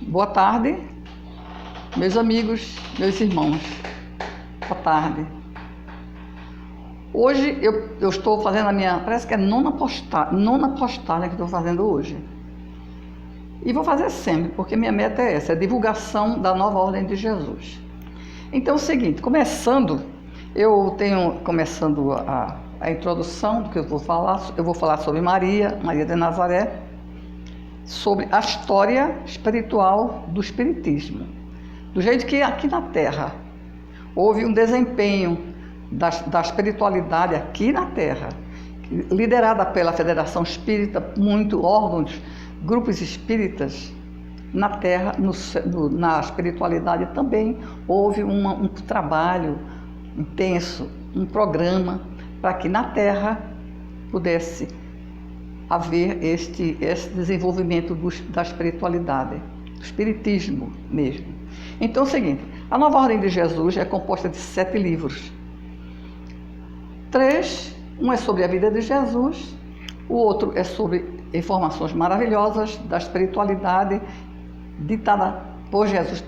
Boa tarde, meus amigos, meus irmãos. Boa tarde. Hoje eu estou fazendo a minha, parece que é nona postagem que estou fazendo hoje. E vou fazer sempre, porque minha meta é essa, é a divulgação da nova ordem de Jesus. Então é o seguinte, começando a introdução do que eu vou falar sobre Maria de Nazaré, sobre a história espiritual do Espiritismo. Do jeito que aqui na Terra houve um desempenho da espiritualidade aqui na Terra, liderada pela Federação Espírita, muitos órgãos, grupos espíritas na Terra, na espiritualidade também houve um trabalho intenso, um programa para que na Terra pudesse haver este desenvolvimento da espiritualidade, do espiritismo mesmo. Então é o seguinte, a Nova Ordem de Jesus é composta de 7 livros. 3, um é sobre a vida de Jesus, o outro é sobre informações maravilhosas da espiritualidade ditada por Jesus,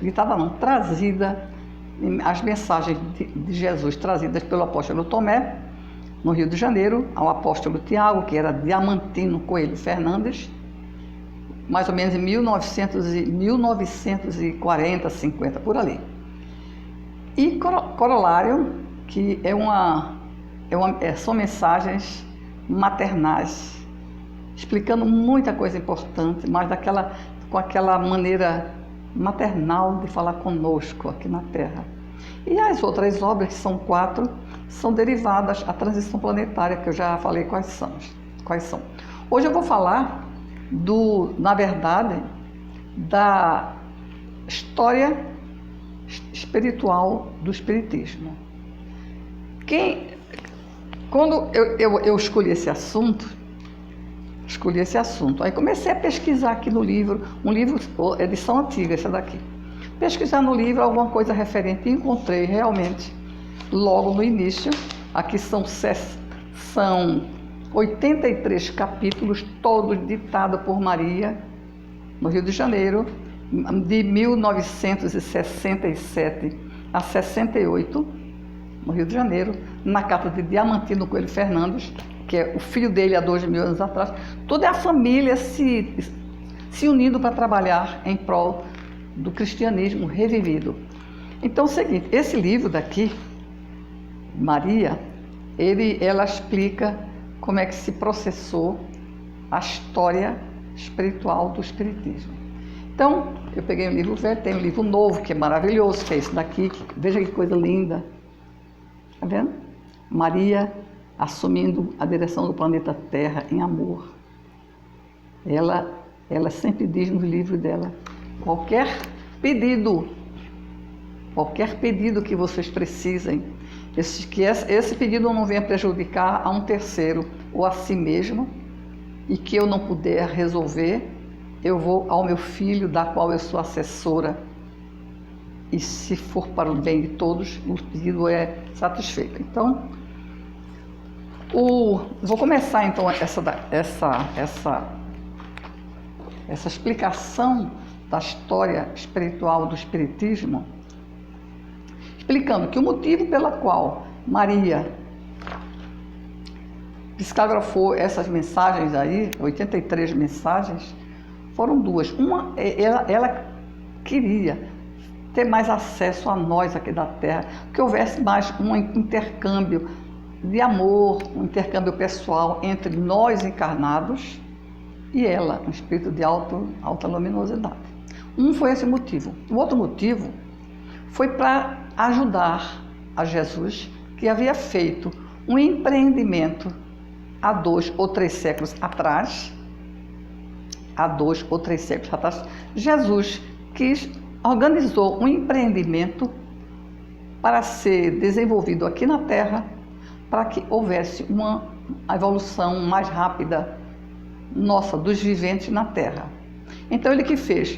trazida, as mensagens de Jesus trazidas pelo apóstolo Tomé, no Rio de Janeiro, ao apóstolo Tiago, que era Diamantino Coelho Fernandes, mais ou menos em 1940, 50, por ali. E Corolário, que são mensagens maternais, explicando muita coisa importante, mas com aquela maneira maternal de falar conosco aqui na Terra. E as outras obras, que são 4, são derivadas à transição planetária, que eu já falei quais são. Hoje eu vou falar, na verdade, da história espiritual do Espiritismo. Quando eu escolhi esse assunto, aí comecei a pesquisar aqui no livro, edição antiga, essa daqui. Pesquisar no livro alguma coisa referente e encontrei realmente, logo no início, aqui são 83 capítulos, todos ditados por Maria, no Rio de Janeiro, de 1967 a 68, no Rio de Janeiro, na casa de Diamantino Coelho Fernandes, que é o filho dele há 2.000 anos atrás. Toda a família se unindo para trabalhar em prol do cristianismo revivido. Então é o seguinte, esse livro daqui, Maria, ela explica como é que se processou a história espiritual do Espiritismo. Então, eu peguei um livro velho, tem um livro novo, que é maravilhoso, que é esse daqui, veja que coisa linda. Está vendo? Maria assumindo a direção do planeta Terra em amor. Ela sempre diz no livro dela, qualquer pedido que vocês precisem, que esse pedido não venha prejudicar a um terceiro ou a si mesmo, e que eu não puder resolver, eu vou ao meu filho, da qual eu sou assessora, e se for para o bem de todos, o pedido é satisfeito. Então, vou começar então essa explicação da história espiritual do Espiritismo, explicando que o motivo pela qual Maria psicografou essas mensagens aí, 83 mensagens, foram 2. Uma, ela queria ter mais acesso a nós aqui da Terra, que houvesse mais um intercâmbio de amor, um intercâmbio pessoal entre nós encarnados e ela, um espírito de alta luminosidade. Foi esse motivo. O outro motivo foi para ajudar a Jesus, que havia feito um empreendimento há 2 ou 3 séculos atrás. Jesus organizou um empreendimento para ser desenvolvido aqui na Terra, para que houvesse uma evolução mais rápida nossa, dos viventes na Terra. Então ele que fez,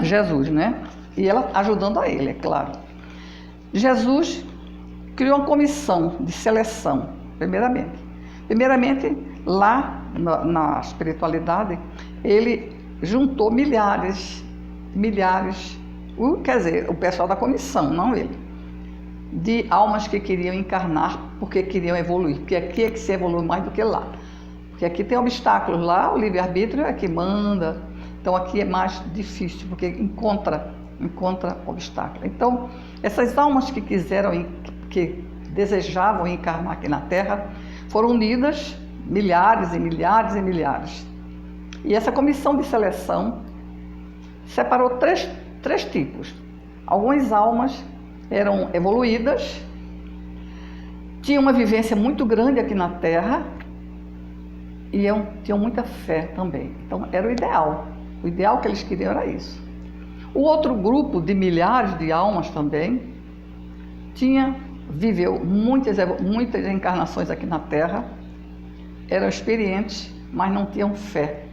Jesus, né? E ela ajudando a ele, é claro. Jesus criou uma comissão de seleção, primeiramente. Lá na espiritualidade, ele juntou milhares milhares, quer dizer, o pessoal da comissão, não ele, de almas que queriam encarnar porque queriam evoluir, porque aqui é que se evolui mais do que lá. Porque aqui tem obstáculos, lá o livre-arbítrio é que manda, então aqui é mais difícil, porque encontra obstáculos. Então, essas almas que que desejavam encarnar aqui na Terra, foram unidas, milhares e milhares e milhares. E essa comissão de seleção separou três tipos. Algumas almas eram evoluídas, tinham uma vivência muito grande aqui na Terra e tinham muita fé também. Então era o ideal que eles queriam era isso. O outro grupo de milhares de almas também viveu muitas encarnações aqui na Terra, eram experientes, mas não tinham fé.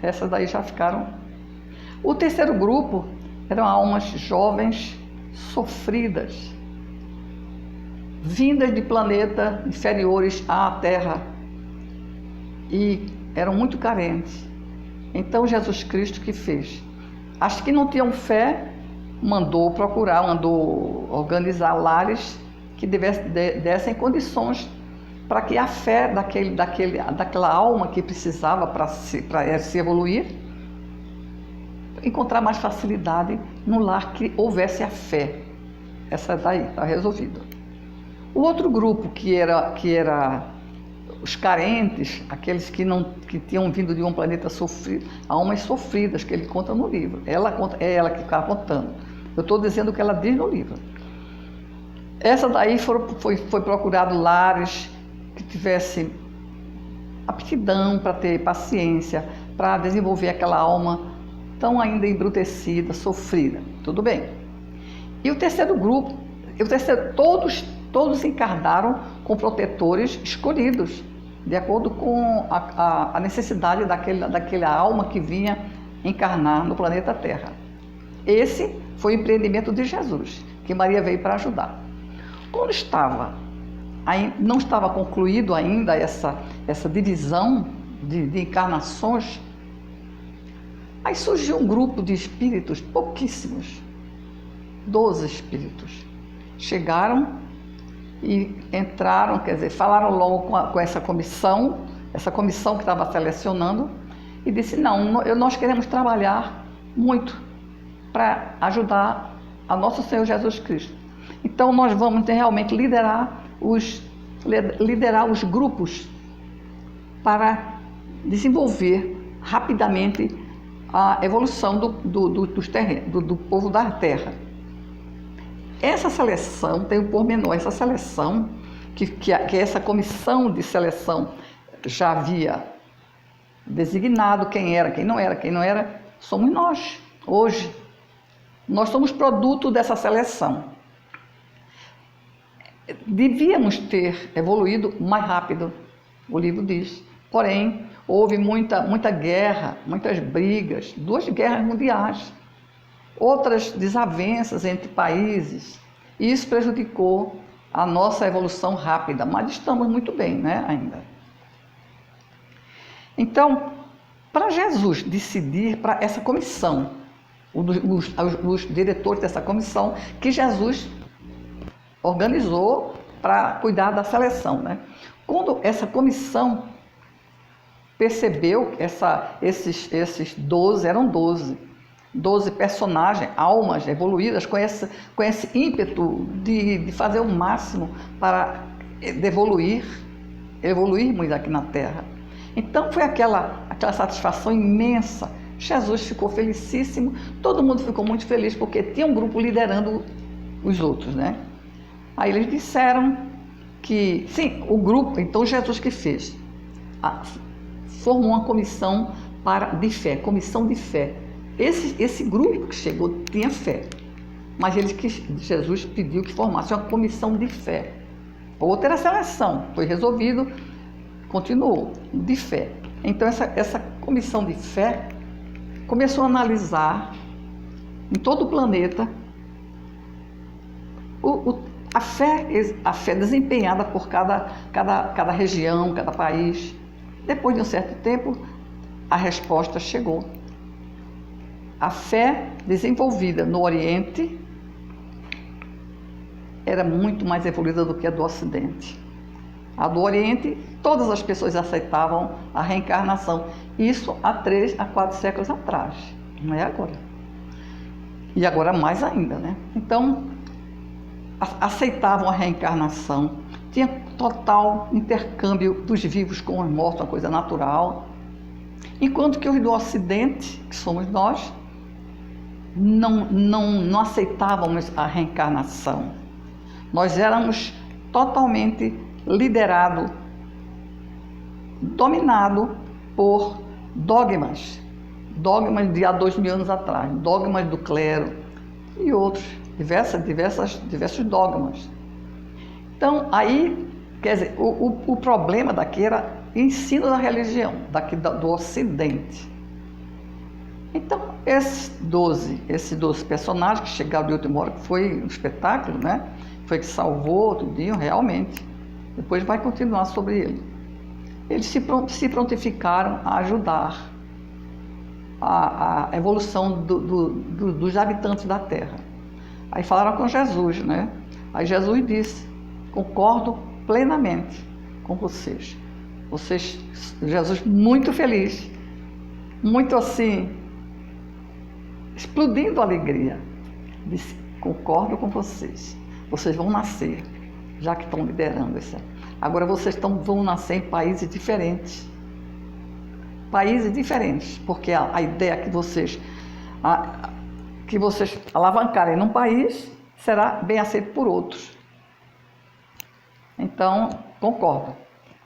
Essas daí já ficaram. O terceiro grupo eram almas jovens, sofridas, vindas de planetas inferiores à Terra e eram muito carentes. Então Jesus Cristo que fez? As que não tinham fé, mandou organizar lares que dessem condições para que a fé daquela alma que precisava para se evoluir, encontrar mais facilidade no lar que houvesse a fé. Essa daí está resolvida. O outro grupo que era os carentes, aqueles que tinham vindo de um planeta sofrido, almas sofridas que ele conta no livro. É ela que está contando. Eu estou dizendo o que ela diz no livro. Essa daí foi procurado lares que tivessem aptidão para ter paciência, para desenvolver aquela alma tão ainda embrutecida, sofrida. Tudo bem. E o terceiro grupo, todos encarnaram com protetores escolhidos, de acordo com a necessidade daquela alma que vinha encarnar no planeta Terra. Esse foi o empreendimento de Jesus, que Maria veio para ajudar. Quando não estava concluído ainda essa divisão de encarnações, aí surgiu um grupo de espíritos, pouquíssimos, 12 espíritos. Chegaram e entraram, quer dizer, falaram logo com essa comissão que estava selecionando, e disse, nós queremos trabalhar muito para ajudar a nosso Senhor Jesus Cristo. Então nós vamos realmente liderar os grupos para desenvolver rapidamente a evolução do povo da Terra. Essa seleção tem um pormenor, essa seleção, que essa comissão de seleção já havia designado quem era, quem não era, somos nós, hoje. Nós somos produto dessa seleção. Devíamos ter evoluído mais rápido, o livro diz. Porém, houve muita guerra, muitas brigas, 2 guerras mundiais, outras desavenças entre países. E isso prejudicou a nossa evolução rápida, mas estamos muito bem, né, ainda. Então, para Jesus decidir, para essa comissão, os diretores dessa comissão, que Jesus organizou para cuidar da seleção, né? Quando essa comissão percebeu que esses 12 eram 12 personagens, almas evoluídas, com esse ímpeto de fazer o máximo para evoluirmos aqui na Terra. Então foi aquela satisfação imensa. Jesus ficou felicíssimo, todo mundo ficou muito feliz, porque tinha um grupo liderando os outros, né? Aí eles disseram que, sim, o grupo, então Jesus que fez, formou uma comissão comissão de fé. Esse grupo que chegou tinha fé, mas Jesus pediu que formasse uma comissão de fé. Outra seleção, foi resolvido, continuou, de fé. Então essa comissão de fé começou a analisar em todo o planeta a fé desempenhada por cada região, cada país. Depois de um certo tempo, a resposta chegou. a fé desenvolvida no Oriente era muito mais evoluída do que a do Ocidente. A do Oriente, todas as pessoas aceitavam a reencarnação. Isso há 3 a 4 séculos atrás, não é agora. E agora mais ainda, né? Então, aceitavam a reencarnação, tinha total intercâmbio dos vivos com os mortos, uma coisa natural. Enquanto que os do Ocidente, que somos nós, não aceitávamos a reencarnação. Nós éramos totalmente liderados, dominados por dogmas de há 2000 anos atrás, dogmas do clero e outros, diversos dogmas. Então, aí, quer dizer, o problema daqui era ensino da religião, daqui do Ocidente. Então, esses 12 personagens que chegaram de última hora, que foi um espetáculo, né? Foi que salvou tudinho, realmente. Depois vai continuar sobre ele. Eles se prontificaram a ajudar a evolução dos habitantes da Terra. Aí falaram com Jesus, né? Aí Jesus disse: concordo plenamente com vocês. Jesus muito feliz, muito assim, explodindo de alegria, disse: concordo com vocês. Vocês vão nascer, já que estão liderando isso. Agora vocês vão nascer em países diferentes. Países diferentes, porque a ideia que vocês alavancarem num país será bem aceito por outros. Então, concordo.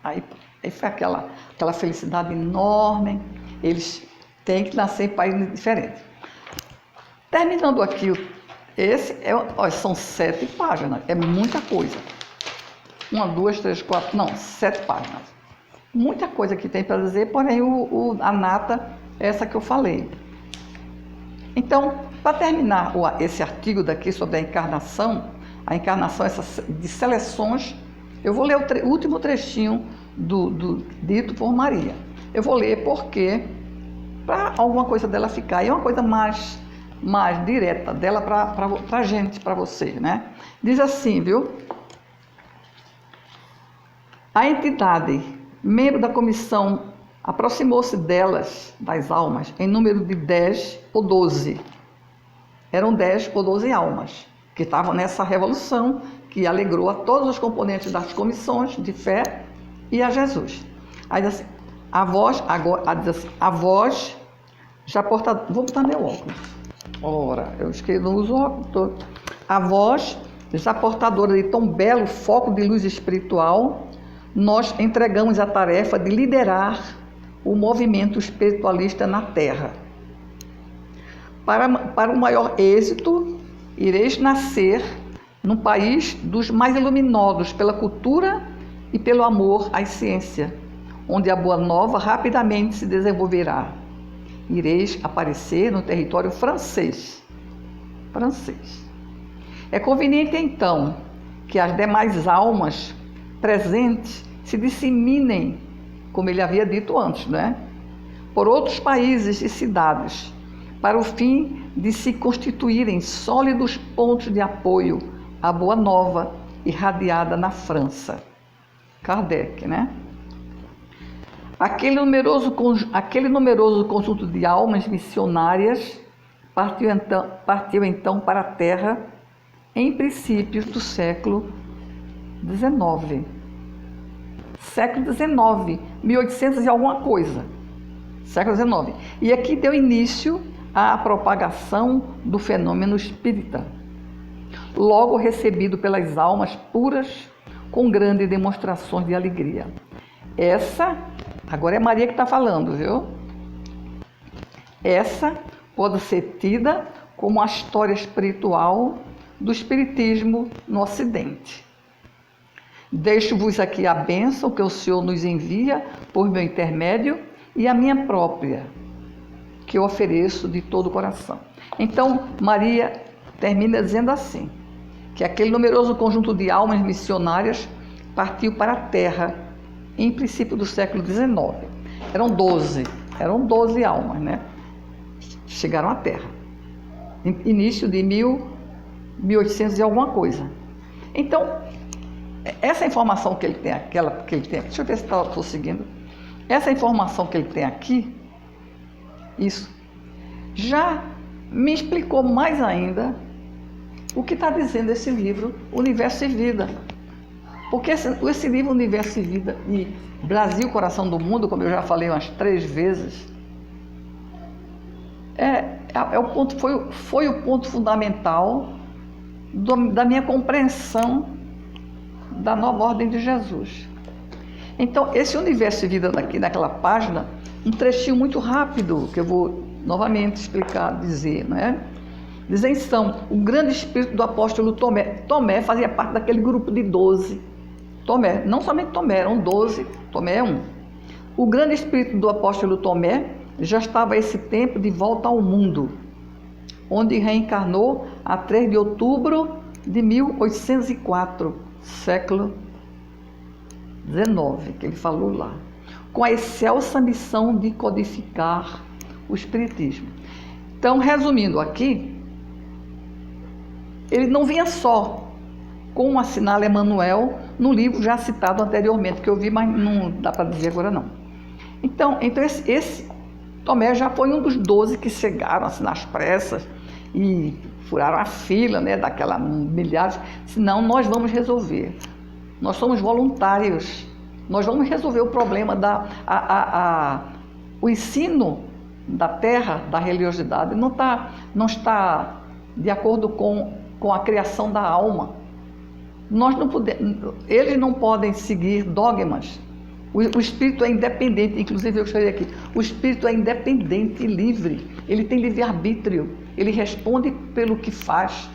Aí foi aquela felicidade enorme. Eles têm que nascer em países diferentes. Terminando aqui, são 7 páginas, é muita coisa. 1, 2, 3, 4, não, 7 páginas. Muita coisa que tem para dizer, porém a nata é essa que eu falei. Então, para terminar esse artigo daqui sobre a encarnação de seleções, eu vou ler o último trechinho dito por Maria. Eu vou ler porque, para alguma coisa dela ficar, e uma coisa mais direta dela para a gente, para vocês, né? Diz assim, viu? A entidade, membro da comissão, aproximou-se das almas, em número de 10 ou 12. Eram 10 ou 12 almas que estavam nessa revolução que alegrou a todos os componentes das comissões de fé e a Jesus. Aí diz assim, a voz já portadora... Vou botar meu óculos. Ora, eu esqueci, não uso óculos. A voz já portadora de tão belo foco de luz espiritual, nós entregamos a tarefa de liderar o movimento espiritualista na Terra. Para o maior êxito, ireis nascer num país dos mais iluminados pela cultura e pelo amor à ciência, onde a boa nova rapidamente se desenvolverá. Ireis aparecer no território francês. É conveniente, então, que as demais almas presentes se disseminem, como ele havia dito antes, né? Por outros países e cidades, para o fim de se constituírem sólidos pontos de apoio à boa nova irradiada na França. Kardec, né? Aquele numeroso conjunto de almas missionárias partiu então para a Terra em princípios do século XIX. Século XIX, 1800 e alguma coisa. Século XIX. E aqui deu início à propagação do fenômeno espírita, logo recebido pelas almas puras com grandes demonstrações de alegria. Essa, agora é Maria que está falando, viu? Essa pode ser tida como a história espiritual do espiritismo no Ocidente. Deixo-vos aqui a bênção que o Senhor nos envia por meu intermédio e a minha própria, que eu ofereço de todo o coração. Então, Maria termina dizendo assim, que aquele numeroso conjunto de almas missionárias partiu para a Terra em princípio do século XIX. Eram 12 almas, né? chegaram à Terra. Início de 1800 e alguma coisa. Então, essa informação que ele tem, deixa eu ver se estou seguindo. Essa informação que ele tem aqui, isso, já me explicou mais ainda o que está dizendo esse livro, Universo e Vida. Porque esse livro, Universo e Vida, e Brasil, Coração do Mundo, como eu já falei umas 3 vezes, foi o ponto fundamental da minha compreensão da nova ordem de Jesus. Então, esse Universo e Vida daqui, naquela página, um trechinho muito rápido, que eu vou novamente explicar, dizer, não é? Diz então, o grande espírito do apóstolo Tomé. Tomé fazia parte daquele grupo de 12. Tomé, não somente Tomé, eram 12, Tomé é um. O grande espírito do apóstolo Tomé já estava a esse tempo de volta ao mundo, onde reencarnou a 3 de outubro de 1804, século XIX, que ele falou lá, com a excelsa missão de codificar o Espiritismo. Então, resumindo aqui, ele não vinha só, como assinala Emmanuel no livro já citado anteriormente, que eu vi, mas não dá para dizer agora não. Então esse Tomé já foi um dos 12 que chegaram assim nas pressas e furaram a fila, né, daquela milhares, senão nós vamos resolver. Nós somos voluntários, nós vamos resolver o problema o ensino da terra, da religiosidade, não está de acordo com a criação da alma. Nós não podemos, eles não podem seguir dogmas. O espírito é independente, inclusive eu escrevi aqui, o espírito é independente e livre, ele tem livre-arbítrio, ele responde pelo que faz.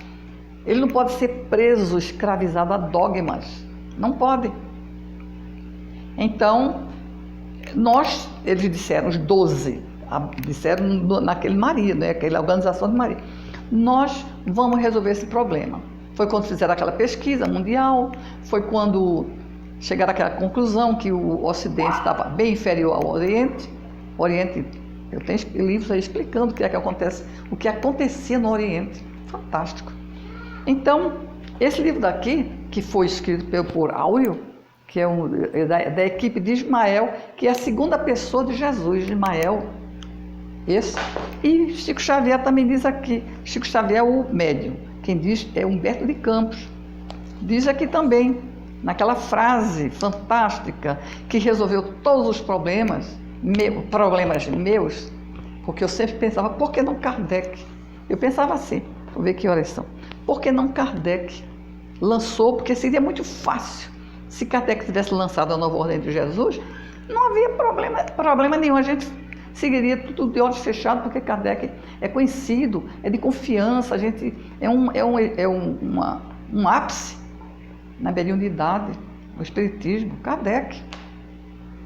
Ele não pode ser preso, escravizado a dogmas, não pode. Então, eles disseram, os 12, disseram naquele Maria, né, aquela organização de Maria, nós vamos resolver esse problema. Foi quando fizeram aquela pesquisa mundial, foi quando chegaram àquela conclusão que o Ocidente estava bem inferior ao Oriente. Oriente, eu tenho livros aí explicando o que é que acontece, o que acontecia no Oriente. Fantástico. Então, esse livro daqui, que foi escrito por Áureo, que é da equipe de Ismael, que é a segunda pessoa de Jesus, Ismael. Esse. E Chico Xavier também diz aqui, Chico Xavier é o médium, quem diz é Humberto de Campos. Diz aqui também, naquela frase fantástica, que resolveu todos os problemas meus, porque eu sempre pensava, por que não Kardec? Eu pensava assim, vou ver que horas são, por que não Kardec lançou, porque seria muito fácil. Se Kardec tivesse lançado a nova ordem de Jesus, não havia problema nenhum, a gente seguiria tudo de olhos fechados, porque Kardec é conhecido, é de confiança, a gente um ápice na mediunidade, no espiritismo, Kardec.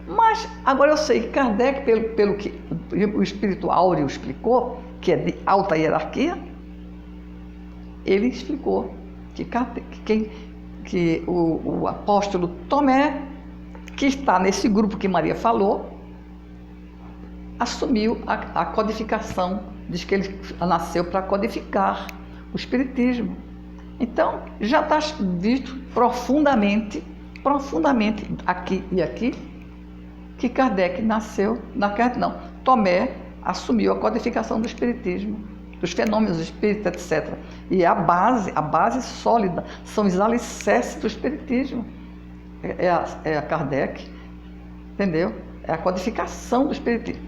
Mas agora eu sei que Kardec, pelo que o espírito Áureo explicou, que é de alta hierarquia, ele explicou que o apóstolo Tomé, que está nesse grupo que Maria falou, assumiu a codificação, diz que ele nasceu para codificar o espiritismo. Então, já está visto profundamente aqui e aqui, que Kardec Tomé assumiu a codificação do espiritismo, dos fenômenos espíritas, etc. E a base sólida, são os alicerces do espiritismo. É a Kardec, entendeu? É a codificação do espiritismo.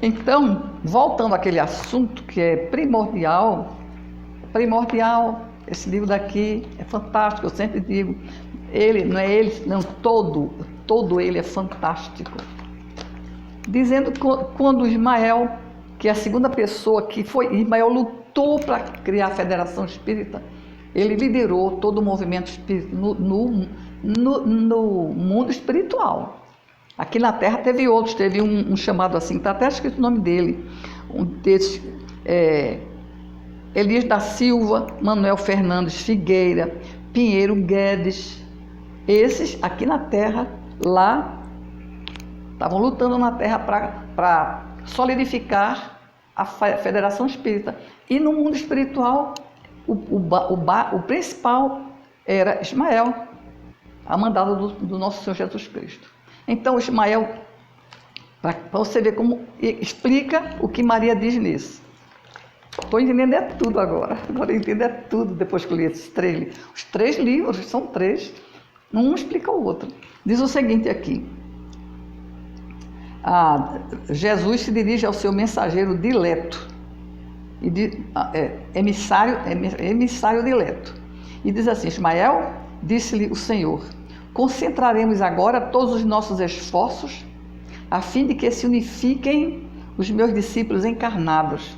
Então, voltando àquele assunto que é primordial, esse livro daqui é fantástico, eu sempre digo, todo ele é fantástico. Dizendo que quando Ismael, que é a segunda pessoa Ismael lutou para criar a Federação Espírita, ele liderou todo o movimento espírita no mundo espiritual. Aqui na Terra teve outros, teve um chamado assim, está até escrito o nome dele, um desses, Elias da Silva, Manuel Fernandes Figueira, Pinheiro Guedes. Esses aqui na Terra, lá, estavam lutando na Terra para solidificar a Federação Espírita. E no mundo espiritual, o principal era Ismael, a mandada do nosso Senhor Jesus Cristo. Então, Ismael, para você ver como explica o que Maria diz nisso. Estou entendendo tudo agora. Agora eu entendo tudo depois que eu li esses 3 livros. Os 3 livros, são 3, um explica o outro. Diz o seguinte aqui. Jesus se dirige ao seu mensageiro dileto, emissário dileto, e diz assim: Ismael, disse-lhe o Senhor, concentraremos agora todos os nossos esforços a fim de que se unifiquem os meus discípulos encarnados.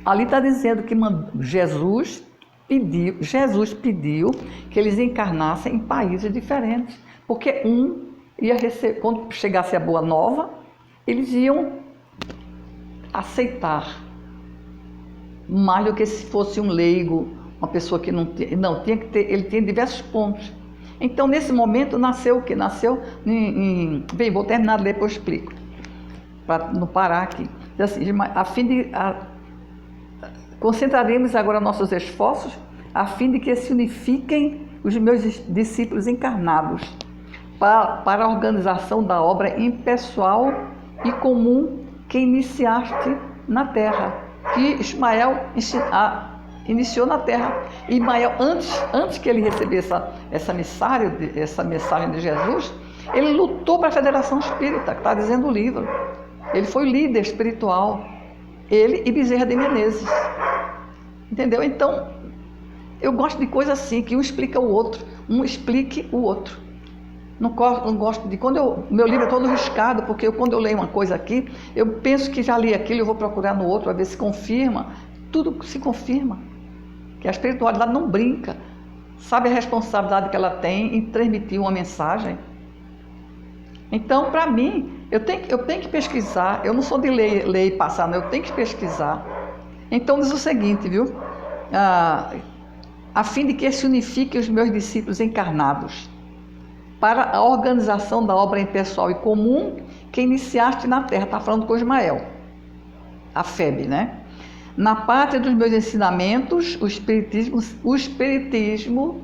Ali está dizendo que Jesus pediu que eles encarnassem em países diferentes, porque ia receber, quando chegasse a boa nova, eles iam aceitar, mais do que se fosse um leigo, uma pessoa que não tinha que ter, ele tinha diversos pontos. Então, nesse momento, nasceu o quê? Nasceu bem, vou terminar de ler, depois eu explico, para não parar aqui. Assim, a fim de... concentraremos agora nossos esforços a fim de que se unifiquem os meus discípulos encarnados para a organização da obra impessoal e comum que iniciaste na terra, que Ismael iniciou na terra. E Ismael, antes que ele recebesse essa mensagem de Jesus, ele lutou para a Federação Espírita, que está dizendo o livro. Ele foi líder espiritual, ele e Bezerra de Menezes. Entendeu? Então, eu gosto de coisas assim, que um explica o outro, um explique o outro. Não gosto de... meu livro é todo riscado, porque quando eu leio uma coisa aqui, eu penso que já li aquilo, eu vou procurar no outro, a ver se confirma. Tudo se confirma. Que a espiritualidade não brinca. Sabe a responsabilidade que ela tem em transmitir uma mensagem? Então, para mim, eu tenho que pesquisar. Eu não sou de ler e passar, não. Eu tenho que pesquisar. Então, diz o seguinte, viu? A fim de que se unifiquem os meus discípulos encarnados para a organização da obra impessoal e comum que iniciaste na terra. Está falando com Ismael, a Febe, né? Na pátria dos meus ensinamentos, o espiritismo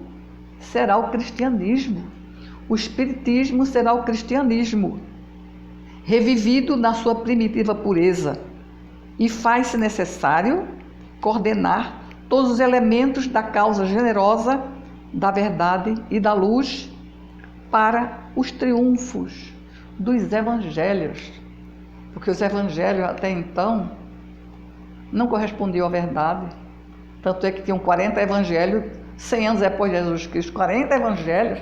será o cristianismo. O espiritismo será o cristianismo, revivido na sua primitiva pureza, e faz-se necessário coordenar todos os elementos da causa generosa, da verdade e da luz para os triunfos dos evangelhos, porque os evangelhos até então não correspondiam à verdade. Tanto é que tinham 40 evangelhos, 100 anos depois de Jesus Cristo, 40 evangelhos.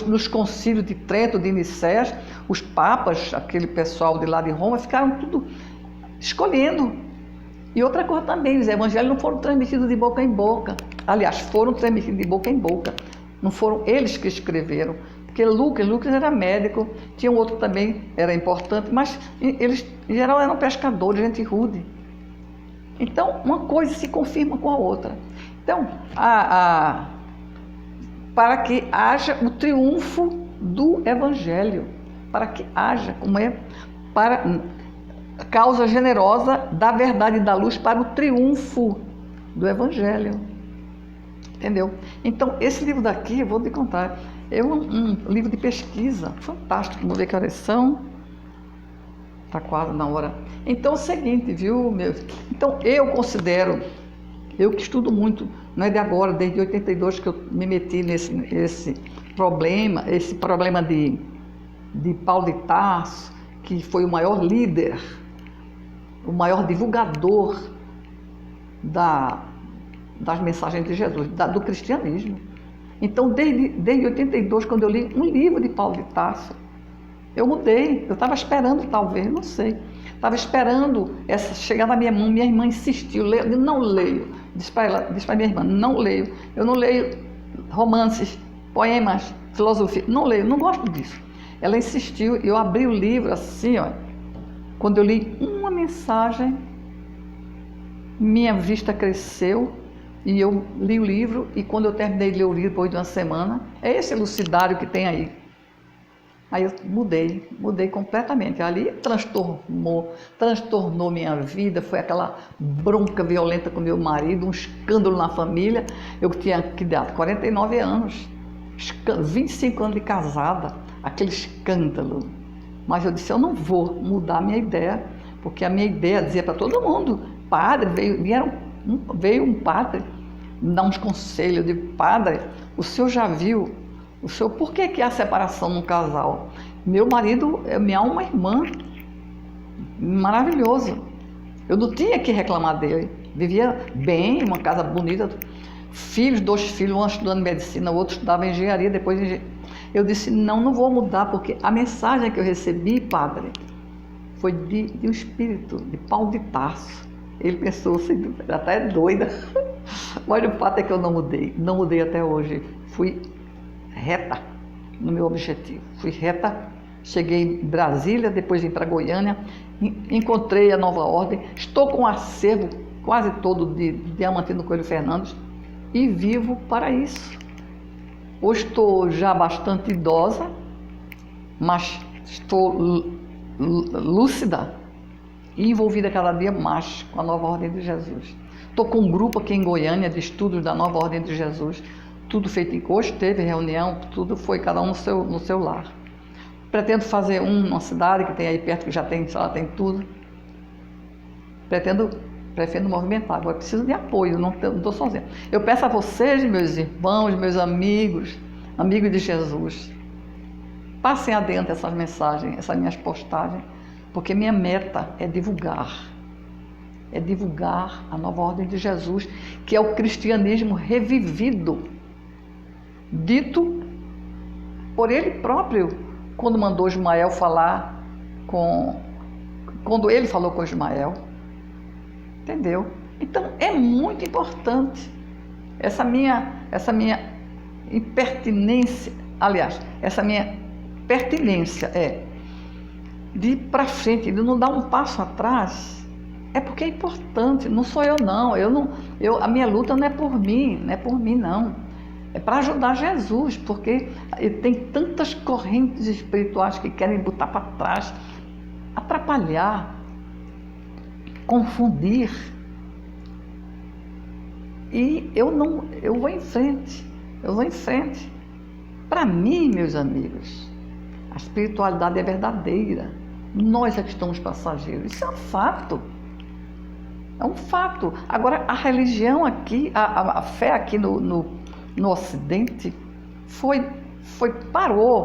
Nos concílios de Trento, de Nicéias, os papas, aquele pessoal de lá de Roma, ficaram tudo escolhendo. E outra coisa também, os evangelhos não foram transmitidos de boca em boca. Aliás, foram transmitidos de boca em boca. Não foram eles que escreveram. Porque Lucas era médico, tinha um outro também, era importante, mas eles, em geral, eram pescadores, gente rude. Então, uma coisa se confirma com a outra. Então, para que haja o triunfo do Evangelho, para que haja, para a causa generosa da verdade e da luz, para o triunfo do Evangelho. Entendeu? Então, esse livro daqui, eu vou te contar, é um livro de pesquisa fantástico. Vamos ver que horas são. Está quase na hora. Então, é o seguinte, viu, meu? Então, eu considero, eu que estudo muito, não é de agora, desde 82 que eu me meti nesse problema de Paulo de Tarso, que foi o maior líder, o maior divulgador das mensagens de Jesus, do cristianismo. Então, desde 82, quando eu li um livro de Paulo de Tarso, eu mudei. Eu estava esperando, talvez, não sei. Estava esperando chegar na minha mão. Minha irmã insistiu, eu não leio. Disse para minha irmã, não leio. Eu não leio romances, poemas, filosofia. Não leio, não gosto disso. Ela insistiu, eu abri o livro assim, ó. Quando eu li uma mensagem, minha vista cresceu e eu li o livro. E quando eu terminei de ler o livro, depois de uma semana, é esse elucidário que tem aí. Aí eu mudei completamente. Ali transtornou minha vida, foi aquela bronca violenta com meu marido, um escândalo na família. Eu tinha que dar 49 anos, 25 anos de casada, aquele escândalo. Mas eu disse, eu não vou mudar a minha ideia, porque a minha ideia dizia para todo mundo, padre, veio um padre me dar uns conselhos, eu digo, padre, o senhor já viu? O senhor, por que há separação num casal? Meu marido é minha uma irmã, maravilhoso. Eu não tinha que reclamar dele. Vivia bem, uma casa bonita, filhos, 2 filhos, um estudando medicina, o outro estudava engenharia, depois eu disse, não vou mudar, porque a mensagem que eu recebi, padre, foi de um espírito, de Paulo de Tarso. Ele pensou assim, até é doida. Mas o fato é que eu não mudei até hoje. Fui reta no meu objetivo. Fui reta, cheguei em Brasília, depois vim para Goiânia, encontrei a Nova Ordem, estou com um acervo quase todo de Diamantino Coelho Fernandes e vivo para isso. Hoje estou já bastante idosa, mas estou lúcida e envolvida cada dia mais com a Nova Ordem de Jesus. Estou com um grupo aqui em Goiânia de estudos da Nova Ordem de Jesus, tudo feito em hoje, teve reunião, tudo foi cada um no seu lar. Pretendo fazer numa cidade que tem aí perto, que já tem tudo. Pretendo movimentar, agora preciso de apoio, não estou sozinha. Eu peço a vocês, meus irmãos, meus amigos de Jesus, passem adiante essas mensagens, essas minhas postagens, porque minha meta é divulgar a Nova Ordem de Jesus, que é o cristianismo revivido, dito por ele próprio, quando mandou Ismael falar quando ele falou com Ismael, entendeu? Então é muito importante essa minha impertinência, aliás, essa minha pertinência de ir para frente, de não dar um passo atrás, é porque é importante, não sou eu não, a minha luta não é por mim, não. É para ajudar Jesus, porque tem tantas correntes espirituais que querem botar para trás, atrapalhar, confundir. E eu vou em frente, Para mim, meus amigos, a espiritualidade é verdadeira. Nós é que estamos passageiros. Isso é um fato. Agora, a religião aqui, a fé aqui no Ocidente, parou.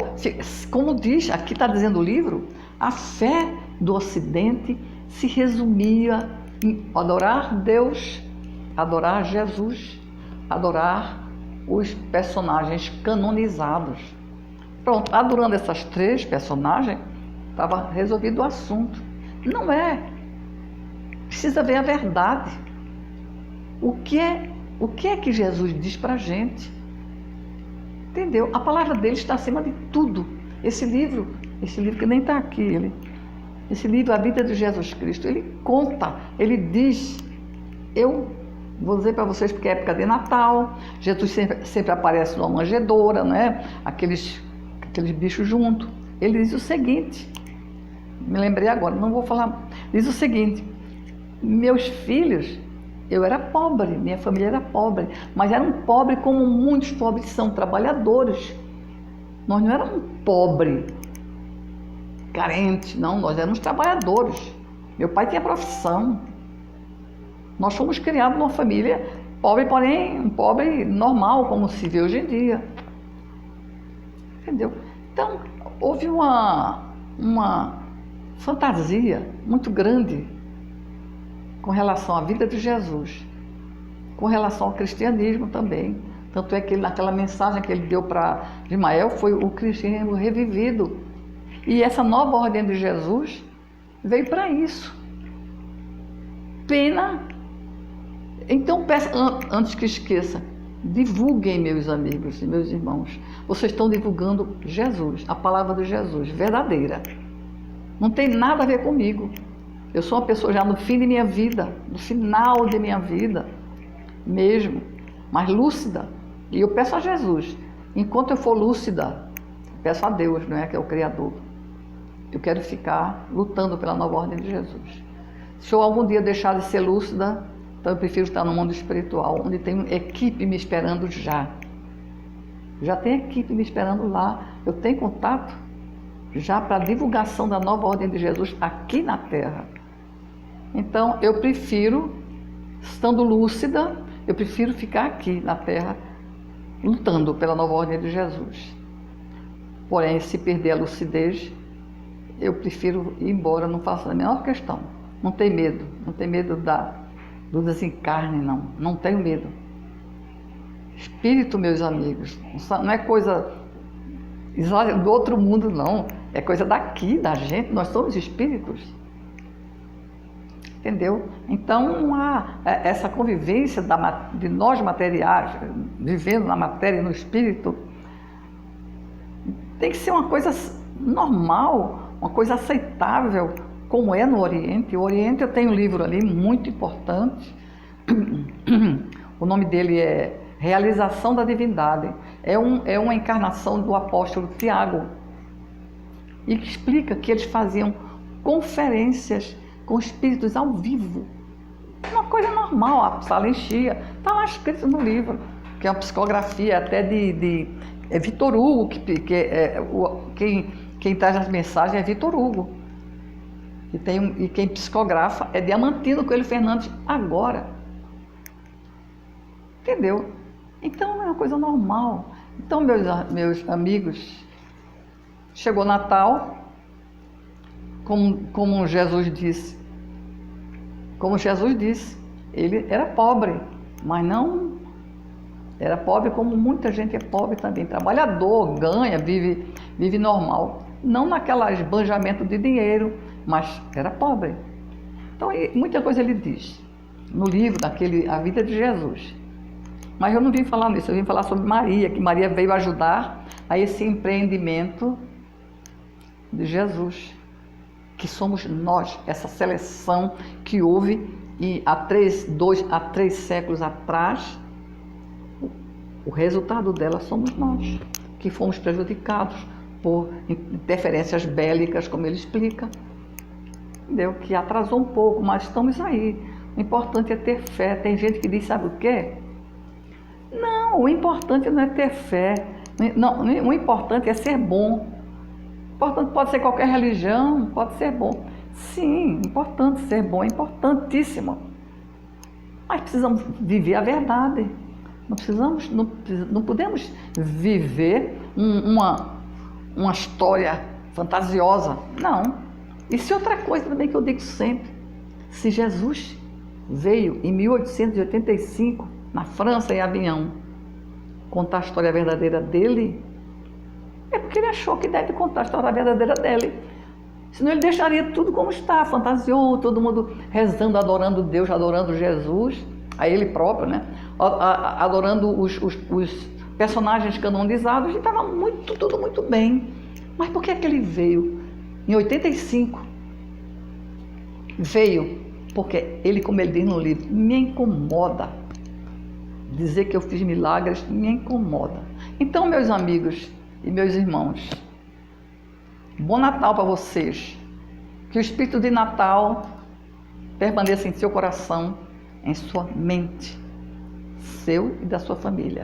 Como diz, aqui está dizendo o livro, a fé do Ocidente se resumia em adorar Deus, adorar Jesus, adorar os personagens canonizados. Pronto, adorando essas 3 personagens, estava resolvido o assunto. Não é. Precisa ver a verdade. O que é que Jesus diz para a gente? Entendeu? A palavra dele está acima de tudo. Esse livro que nem está aqui, esse livro, A Vida de Jesus Cristo, ele conta, ele diz, eu vou dizer para vocês, porque é época de Natal, Jesus sempre aparece numa manjedoura, né? Aqueles bichos juntos. Ele diz o seguinte, me lembrei agora, não vou falar, diz o seguinte, meus filhos, eu era pobre, minha família era pobre, mas era um pobre como muitos pobres são, trabalhadores. Nós não éramos pobres, carentes, não, nós éramos trabalhadores. Meu pai tinha profissão. Nós fomos criados numa família pobre, porém um pobre normal, como se vê hoje em dia. Entendeu? Então, houve uma fantasia muito grande com relação à vida de Jesus, com relação ao cristianismo também. Tanto é que naquela mensagem que ele deu para Ismael foi o cristianismo revivido. E essa nova ordem de Jesus veio para isso. Pena. Então, peço, antes que esqueça, divulguem, meus amigos e meus irmãos. Vocês estão divulgando Jesus, a palavra de Jesus, verdadeira. Não tem nada a ver comigo. Eu sou uma pessoa já no fim de minha vida, no final de minha vida mesmo, mas lúcida. E eu peço a Jesus, enquanto eu for lúcida, peço a Deus, não é, que é o Criador. Eu quero ficar lutando pela nova ordem de Jesus. Se eu algum dia deixar de ser lúcida, então eu prefiro estar no mundo espiritual, onde tem equipe me esperando já. Já tem equipe me esperando lá. Eu tenho contato já para a divulgação da nova ordem de Jesus aqui na Terra. Então, eu prefiro, estando lúcida, eu prefiro ficar aqui na Terra, lutando pela nova ordem de Jesus. Porém, se perder a lucidez, eu prefiro ir embora, não faço a menor questão. Não tem medo, não tem medo do desencarne, não tenho medo. Espírito, meus amigos, não é coisa do outro mundo, não. É coisa daqui, da gente, nós somos espíritos. Entendeu? Então, essa convivência de nós materiais, vivendo na matéria e no espírito, tem que ser uma coisa normal, uma coisa aceitável, como é no Oriente. O Oriente, eu tenho um livro ali muito importante, o nome dele é Realização da Divindade. É uma encarnação do apóstolo Tiago, e que explica que eles faziam conferências com espíritos ao vivo. Uma coisa normal, a sala enchia. Está lá escrito no livro, que é uma psicografia até de Vitor Hugo, quem traz as mensagens é Vitor Hugo. E quem psicografa é Diamantino Coelho Fernandes agora. Entendeu? Então é uma coisa normal. Então, meus amigos, chegou Natal, como Jesus disse. Como Jesus disse, ele era pobre, mas não era pobre como muita gente é pobre também. Trabalhador, ganha, vive normal. Não naquele esbanjamento de dinheiro, mas era pobre. Então, muita coisa ele diz no livro, A Vida de Jesus. Mas eu não vim falar nisso, eu vim falar sobre Maria, que Maria veio ajudar a esse empreendimento de Jesus, que somos nós, essa seleção que houve há 3 séculos atrás. O resultado dela somos nós, que fomos prejudicados por interferências bélicas, como ele explica. Entendeu? Que atrasou um pouco, mas estamos aí. O importante é ter fé. Tem gente que diz, sabe o quê? Não, o importante não é ter fé. Não, o importante é ser bom. Importante pode ser qualquer religião, pode ser bom. Sim, importante ser bom, é importantíssimo. Mas precisamos viver a verdade. Não podemos viver uma história fantasiosa. Não. E se outra coisa também que eu digo sempre, se Jesus veio em 1885, na França, em Avignon, contar a história verdadeira dele, é porque ele achou que deve contar a história verdadeira dele. Senão ele deixaria tudo como está, fantasiou, todo mundo rezando, adorando Deus, adorando Jesus, a ele próprio, né? Adorando os personagens canonizados, e estava tudo muito bem. Mas por que ele veio? Em 85, veio porque ele, como ele diz no livro, me incomoda. Dizer que eu fiz milagres me incomoda. Então, meus amigos e meus irmãos, bom Natal para vocês. Que o espírito de Natal permaneça em seu coração, em sua mente, seu e da sua família.